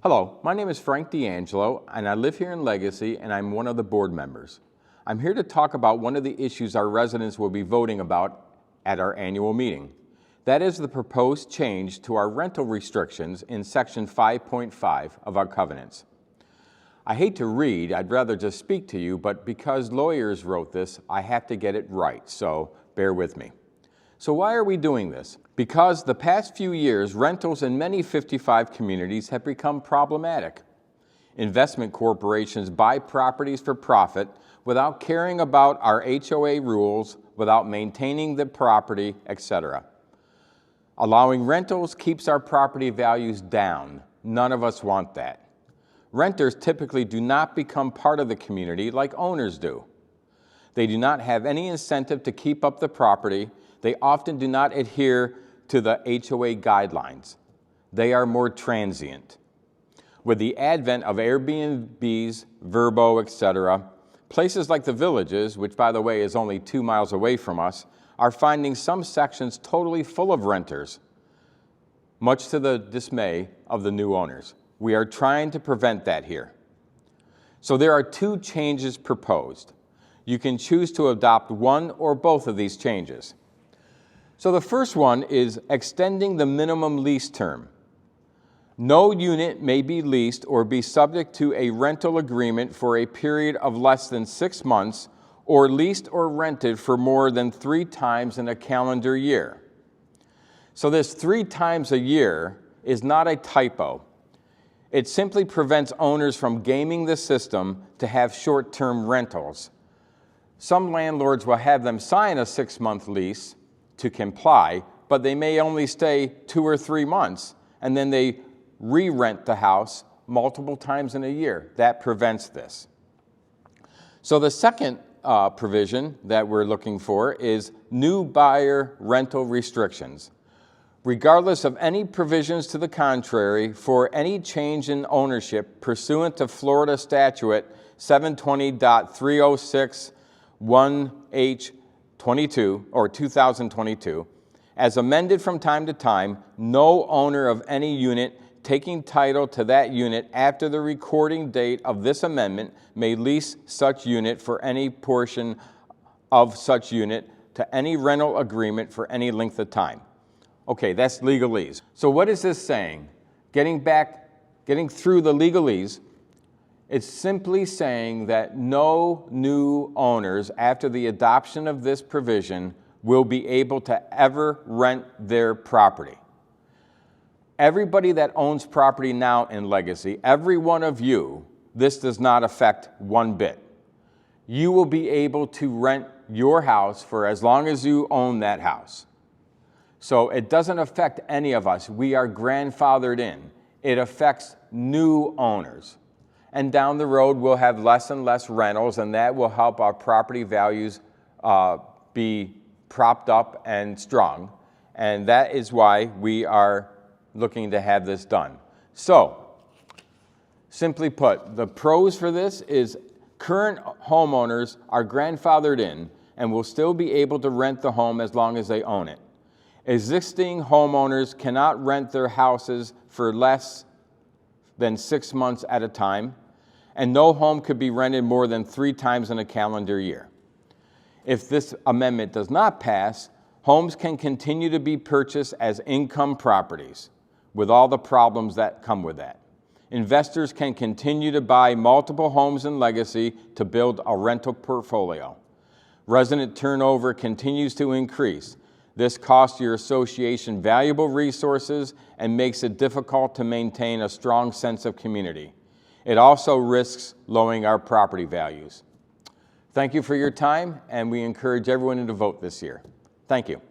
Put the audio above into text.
Hello, my name is Frank D'Angelo, and I live here in Legacy, and I'm one of the board members. I'm here to talk about one of the issues our residents will be voting about at our annual meeting. That is the proposed change to our rental restrictions in Section 5.5 of our covenants. I hate to read, I'd rather just speak to you, but because lawyers wrote this, I have to get it right, so bear with me. So why are we doing this? Because the past few years, rentals in many 55 communities have become problematic. Investment corporations buy properties for profit without caring about our HOA rules, without maintaining the property, etc. Allowing rentals keeps our property values down. None of us want that. Renters typically do not become part of the community like owners do. They do not have any incentive to keep up the property. They often do not adhere to the HOA guidelines. They are more transient. With the advent of Airbnbs, Vrbo, etc., places like the Villages, which by the way is only 2 miles away from us, are finding some sections totally full of renters, much to the dismay of the new owners. We are trying to prevent that here. So there are 2 changes proposed. You can choose to adopt one or both of these changes. So the first one is extending the minimum lease term. No unit may be leased or be subject to a rental agreement for a period of less than 6 months or leased or rented for more than 3 times in a calendar year. So this 3 times a year is not a typo. It simply prevents owners from gaming the system to have short-term rentals. Some landlords will have them sign a 6-month lease to comply, but they may only stay 2 or 3 months, and then they re-rent the house multiple times in a year. That prevents this. So the second provision that we're looking for is new buyer rental restrictions. Regardless of any provisions to the contrary, for any change in ownership pursuant to Florida Statute 720.306(1H)22 or 2022, as amended from time to time, no owner of any unit taking title to that unit after the recording date of this amendment may lease such unit for any portion of such unit to any rental agreement for any length of time. Okay, that's legalese. So what is this saying? Getting through the legalese, it's simply saying that no new owners after the adoption of this provision will be able to ever rent their property. Everybody that owns property now in Legacy, every one of you, this does not affect one bit. You will be able to rent your house for as long as you own that house. So it doesn't affect any of us. We are grandfathered in. It affects new owners. And down the road, we'll have less and less rentals, and that will help our property values be propped up and strong. And that is why we are looking to have this done. So, simply put, the pros for this is current homeowners are grandfathered in and will still be able to rent the home as long as they own it. Existing homeowners cannot rent their houses for less than 6 months at a time, and no home could be rented more than 3 times in a calendar year. If this amendment does not pass, homes can continue to be purchased as income properties with all the problems that come with that. Investors can continue to buy multiple homes in Legacy to build a rental portfolio. Resident turnover continues to increase. This costs your association valuable resources and makes it difficult to maintain a strong sense of community. It also risks lowering our property values. Thank you for your time, and we encourage everyone to vote this year. Thank you.